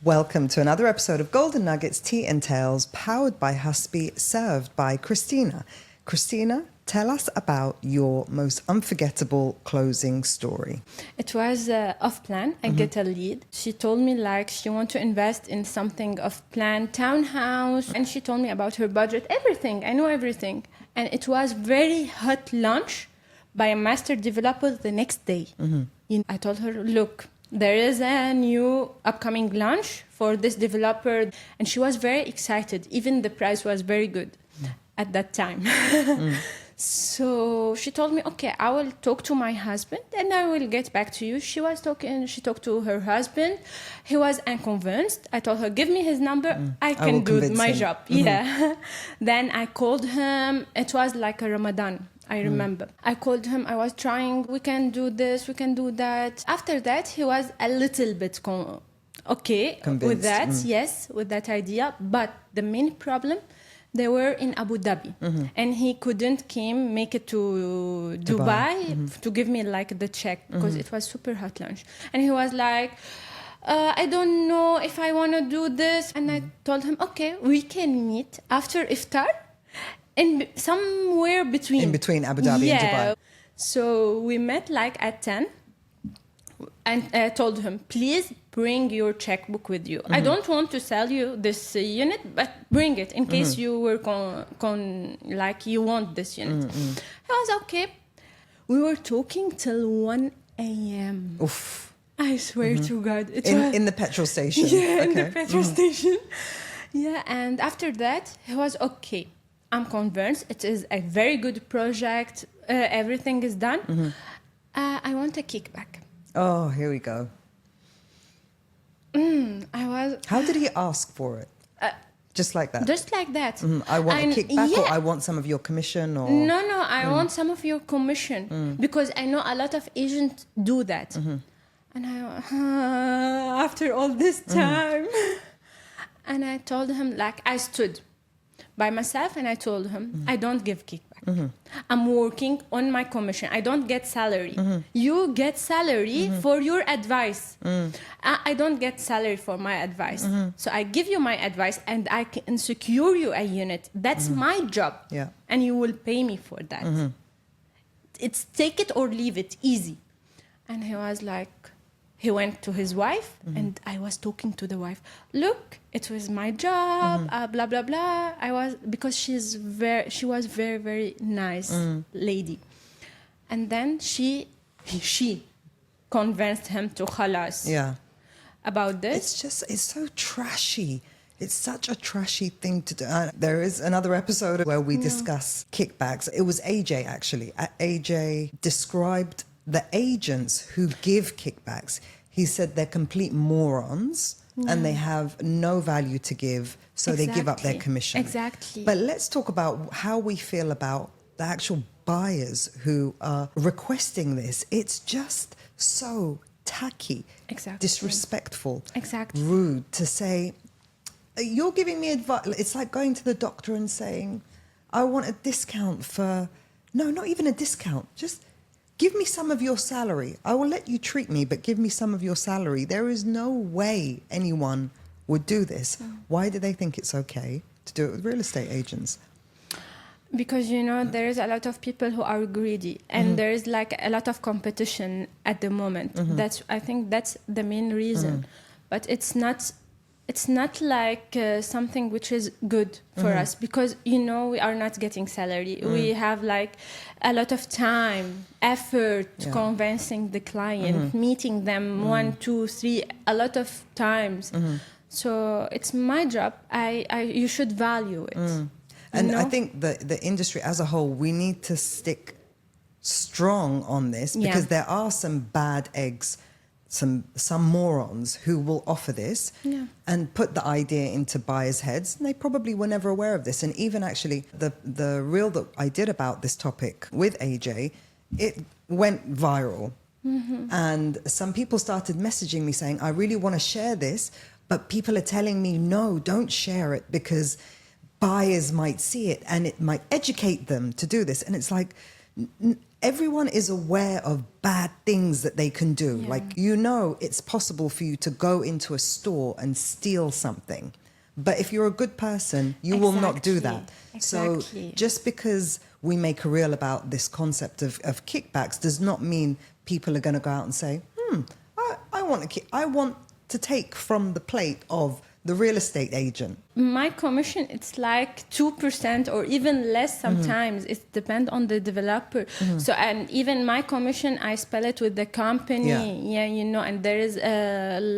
Welcome to another episode of Golden Nuggets, Tea and Tales, powered by Husby, served by Christina. Christina, tell us about your most unforgettable closing story. It was off plan. I get a lead. She told me she want to invest in something of plan townhouse. And she told me about her budget, everything. I know everything. And it was very hot launch by a master developer the next day. I told her, look, there is a new upcoming launch for this developer. And she was very excited. Even the price was very good at that time. So she told me, okay, I will talk to my husband and I will get back to you. She talked to her husband. He was unconvinced. I told her, give me his number. I can do my job. Yeah. Then I called him. It was like a Ramadan. I remember. I called him. I was trying. We can do this. We can do that. After that, he was a little bit convinced with that. Yes, with that idea. But the main problem, they were in Abu Dhabi, and he couldn't make it to Dubai to give me the check because it was super hot lunch. And he was like, I don't know if I want to do this. And I told him, okay, we can meet after iftar somewhere between. In between Abu Dhabi and Dubai. So we met at 10. And I told him, please bring your checkbook with you. I don't want to sell you this unit, but bring it in case you were you want this unit. I was okay. We were talking till 1 a.m. Oof. I swear to God. In the petrol station. Yeah, in the petrol station. Yeah, and after that, he was okay. I'm convinced. It is a very good project. Everything is done. I want a kickback. Oh, here we go. How did he ask for it? Just like that? Just like that. I want a kickback, or I want some of your commission, or... No, I want some of your commission. Because I know a lot of agents do that. And after all this time... And I told him, I stood by myself and I told him, I don't give kickback. I'm working on my commission. I don't get salary. You get salary for your advice. I don't get salary for my advice. So I give you my advice and I can secure you a unit. That's my job. Yeah. And you will pay me for that. It's take it or leave it, easy. And he was he went to his wife and I was talking to the wife. Look, it was my job, blah, blah, blah. Because she was very, very nice lady. And then she convinced him to khalas about this. It's so trashy. It's such a trashy thing to do. There is another episode where we discuss kickbacks. It was AJ, actually. AJ described the agents who give kickbacks. He said they're complete morons and they have no value to give, so they give up their commission. Exactly. But let's talk about how we feel about the actual buyers who are requesting this. It's just so tacky, disrespectful, rude to say, you're giving me advice. It's like going to the doctor and saying, I want a discount for... No, not even a discount. Just... give me some of your salary. I will let you treat me, but give me some of your salary. There is no way anyone would do this. Why do they think it's okay to do it with real estate agents? Because, there is a lot of people who are greedy and there is a lot of competition at the moment. I think that's the main reason. But it's not something which is good for us because, we are not getting salary. We have a lot of time, effort convincing the client, meeting them 1, 2, 3, a lot of times. So it's my job. You should value it. And I think the industry as a whole, we need to stick strong on this because there are some bad eggs, some morons who will offer this and put the idea into buyers' heads. And they probably were never aware of this. And even actually the reel that I did about this topic with AJ, it went viral. And some people started messaging me saying, I really want to share this, but people are telling me, no, don't share it because buyers might see it and it might educate them to do this. And it's like, everyone is aware of bad things that they can do. Yeah. Like, you know, it's possible for you to go into a store and steal something. But if you're a good person, you will not do that. So just because we make a reel about this concept of kickbacks does not mean people are going to go out and say, I want to take from the plate of the real estate agent. My commission, it's like 2% or even less sometimes. It depends on the developer. So, and even my commission, I spell it with the company. Yeah, you know, and there is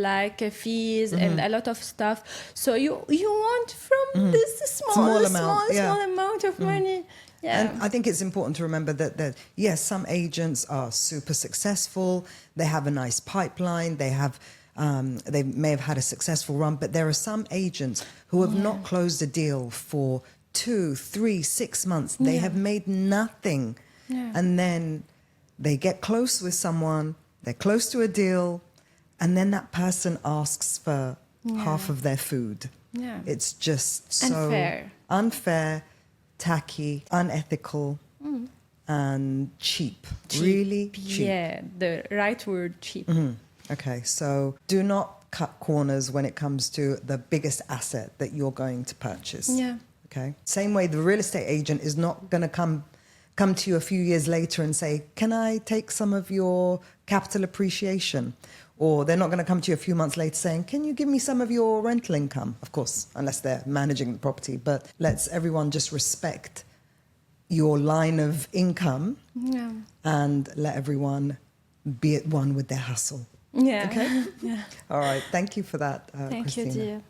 like fees and a lot of stuff. So you want from this small amount of money. Yeah. And I think it's important to remember that yes, some agents are super successful. They have a nice pipeline. They may have had a successful run, but there are some agents who have not closed a deal for 2, 3, 6 months. They have made nothing. Yeah. And then they get close with someone, they're close to a deal, and then that person asks for half of their food. Yeah. It's just so unfair, tacky, unethical, and cheap. Really cheap. Yeah, the right word, cheap. Okay, so do not cut corners when it comes to the biggest asset that you're going to purchase. Yeah. Okay. Same way, the real estate agent is not going to come to you a few years later and say, "Can I take some of your capital appreciation?" Or they're not going to come to you a few months later saying, "Can you give me some of your rental income?" Of course, unless they're managing the property. But let's everyone just respect your line of income and let everyone be at one with their hustle. Yeah. Okay. Yeah. All right. Thank you for that, Thank Christina. you, dear.